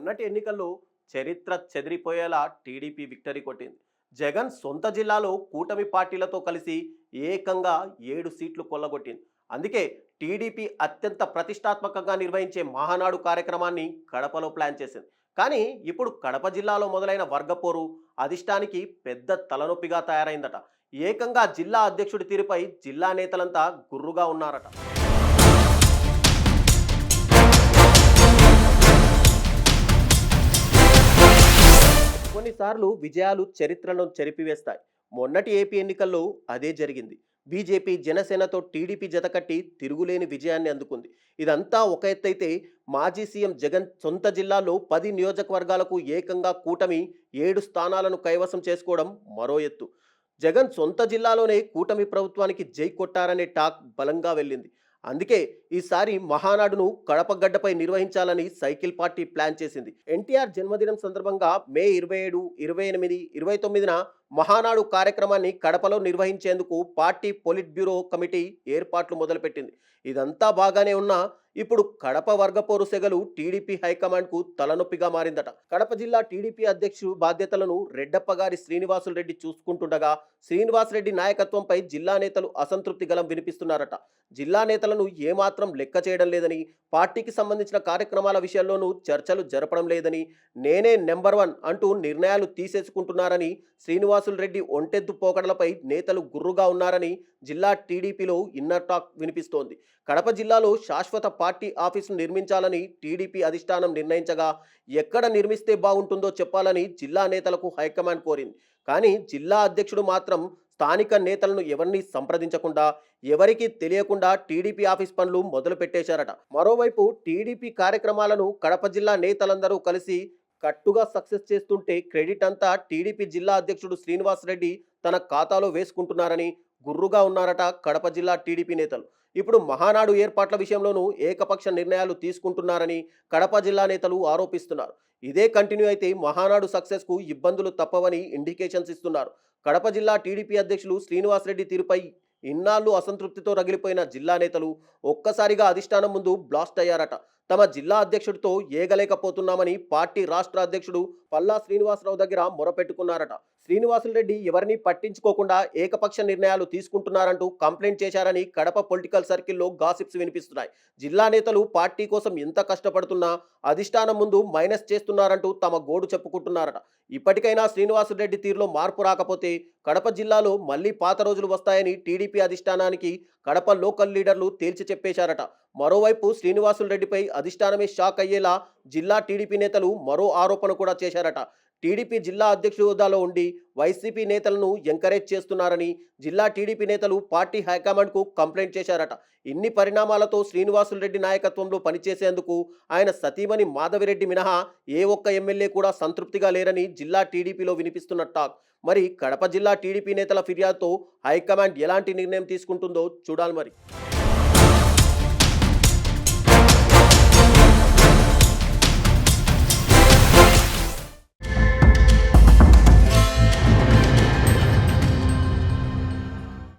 మొన్నటి ఎన్నికల్లో చరిత్ర చెదిరిపోయేలా టీడీపీ విక్టరీ కొట్టింది. జగన్ సొంత జిల్లాలో కూటమి పార్టీలతో కలిసి ఏకంగా 7 సీట్లు కొల్లగొట్టింది. అందుకే టీడీపీ అత్యంత ప్రతిష్టాత్మకంగా నిర్వహించే మహానాడు కార్యక్రమాన్ని కడపలో ప్లాన్ చేసింది. కానీ ఇప్పుడు కడప జిల్లాలో మొదలైన వర్గపోరు అధిష్టానికి పెద్ద తలనొప్పిగా తయారైందట. ఏకంగా జిల్లా అధ్యక్షుడి తీరుపై జిల్లా నేతలంతా గుర్రుగా ఉన్నారట. కొన్నిసార్లు విజయాలు చరిత్రను చెరిపివేస్తాయి. మొన్నటి ఏపీ ఎన్నికల్లో అదే జరిగింది. బీజేపీ జనసేనతో టీడీపీ జతకట్టి తిరుగులేని విజయాన్ని అందుకుంది. ఇదంతా ఒక ఎత్తైతే మాజీ సీఎం జగన్ సొంత జిల్లాలో 10 నియోజకవర్గాలకు ఏకంగా కూటమి 7 స్థానాలను కైవసం చేసుకోవడం మరో ఎత్తు. జగన్ సొంత జిల్లాలోనే కూటమి ప్రభుత్వానికి జై కొట్టారనే టాక్ బలంగా వెళ్ళింది. అందుకే ఈసారి మహానాడును కడప గడ్డపై నిర్వహించాలని సైకిల్ పార్టీ ప్లాన్ చేసింది. ఎన్టీఆర్ జన్మదినం సందర్భంగా మే 27, 28, 29న మహానాడు కార్యక్రమాన్ని కడపలో నిర్వహించేందుకు పార్టీ పొలిట్ బ్యూరో కమిటీ ఏర్పాట్లు మొదలుపెట్టింది. ఇదంతా బాగానే ఉన్నా ఇప్పుడు కడప వర్గపోరు సెగలు టీడీపీ హైకమాండ్కు తలనొప్పిగా మారిందట. కడప జిల్లా టీడీపీ అధ్యక్షుడు బాధ్యతలను రెడ్డప్పగారి శ్రీనివాసులు రెడ్డి చూసుకుంటుండగా శ్రీనివాసరెడ్డి నాయకత్వంపై జిల్లా నేతలు అసంతృప్తి గలం వినిపిస్తున్నారట. జిల్లా నేతలను ఏమాత్రం లెక్క చేయడం లేదని, పార్టీకి సంబంధించిన కార్యక్రమాల విషయంలోనూ చర్చలు జరపడం లేదని, నేనే నెంబర్ 1 అంటూ నిర్ణయాలు తీసేసుకుంటున్నారని, శ్రీనివాసులు రెడ్డి ఒంటెద్దు పోకడలపై నేతలు గుర్రుగా ఉన్నారని జిల్లా టీడీపీలో ఇన్నర్ టాక్ వినిపిస్తోంది. కడప జిల్లాలో శాశ్వత పార్టీ ఆఫీసును నిర్మించాలని టీడీపీ అధిష్టానం నిర్ణయించగా ఎక్కడ నిర్మిస్తే బాగుంటుందో చెప్పాలని జిల్లా నేతలకు హైకమాండ్ కోరింది. కానీ జిల్లా అధ్యక్షుడు మాత్రం స్థానిక నేతలను ఎవరిని సంప్రదించకుండా, ఎవరికీ తెలియకుండా టీడీపీ ఆఫీస్ పనులు మొదలు పెట్టేశారట. మరోవైపు టీడీపీ కార్యక్రమాలను కడప జిల్లా నేతలందరూ కలిసి కట్టుగా సక్సెస్ చేస్తుంటే క్రెడిట్ అంతా టీడీపీ జిల్లా అధ్యక్షుడు శ్రీనివాసరెడ్డి తన ఖాతాలో వేసుకుంటున్నారని గుర్రుగా ఉన్నారట కడప జిల్లా టీడీపీ నేతలు. ఇప్పుడు మహానాడు ఏర్పాట్ల విషయంలోనూ ఏకపక్ష నిర్ణయాలు తీసుకుంటున్నారని కడప జిల్లా నేతలు ఆరోపిస్తున్నారు. ఇదే కంటిన్యూ అయితే మహానాడు సక్సెస్కు ఇబ్బందులు తప్పవని ఇండికేషన్స్ ఇస్తున్నారు. కడప జిల్లా టీడీపీ అధ్యక్షులు శ్రీనివాసరెడ్డి తీరుపై ఇన్నాళ్ళు అసంతృప్తితో రగిలిపోయిన జిల్లా నేతలు ఒక్కసారిగా అధిష్టానం ముందు బ్లాస్ట్ అయ్యారట. తమ జిల్లా అధ్యక్షుడితో ఏగలేకపోతున్నామని పార్టీ రాష్ట్ర అధ్యక్షుడు పల్లా శ్రీనివాసరావు దగ్గర మొరపెట్టుకున్నారట. శ్రీనివాసులరెడ్డి ఎవరిని పట్టించుకోకుండా ఏకపక్ష నిర్ణయాలు తీసుకుంటున్నారంటూ కంప్లైంట్ చేశారని కడప పొలిటికల్ సర్కిల్లో గాసిప్స్ వినిపిస్తున్నాయి. జిల్లా నేతలు పార్టీ కోసం ఎంత కష్టపడుతున్నా అధిష్టానం ముందు మైనస్ చేస్తున్నారంటూ తమ గోడు చెప్పుకుంటున్నారట. ఇప్పటికైనా శ్రీనివాసులరెడ్డి తీరులో మార్పు రాకపోతే కడప జిల్లాలో మళ్లీ పాత రోజులు వస్తాయని టీడీపీ అధిష్టానానికి కడప లోకల్ లీడర్లు తేల్చి చెప్పేశారట. మరోవైపు శ్రీనివాసులరెడ్డిపై అధిష్టానమే షాక్ అయ్యేలా జిల్లా టీడీపీ నేతలు మరో ఆరోపణ కూడా చేశారట. టీడీపీ జిల్లా అధ్యక్షుడి హోదాలో ఉండి వైసీపీ నేతలను ఎంకరేజ్ చేస్తున్నారని జిల్లా టీడీపీ నేతలు పార్టీ హైకమాండ్కు కంప్లైంట్ చేశారట. ఇన్ని పరిణామాలతో శ్రీనివాసులరెడ్డి నాయకత్వంలో పనిచేసేందుకు ఆయన సతీమణి మాధవిరెడ్డి మినహా ఏ ఒక్క ఎమ్మెల్యే కూడా సంతృప్తిగా లేరని జిల్లా టీడీపీలో వినిపిస్తున్న టాక్. మరి కడప జిల్లా టీడీపీ నేతల ఫిర్యాదుతో హైకమాండ్ ఎలాంటి నిర్ణయం తీసుకుంటుందో చూడాలి మరి.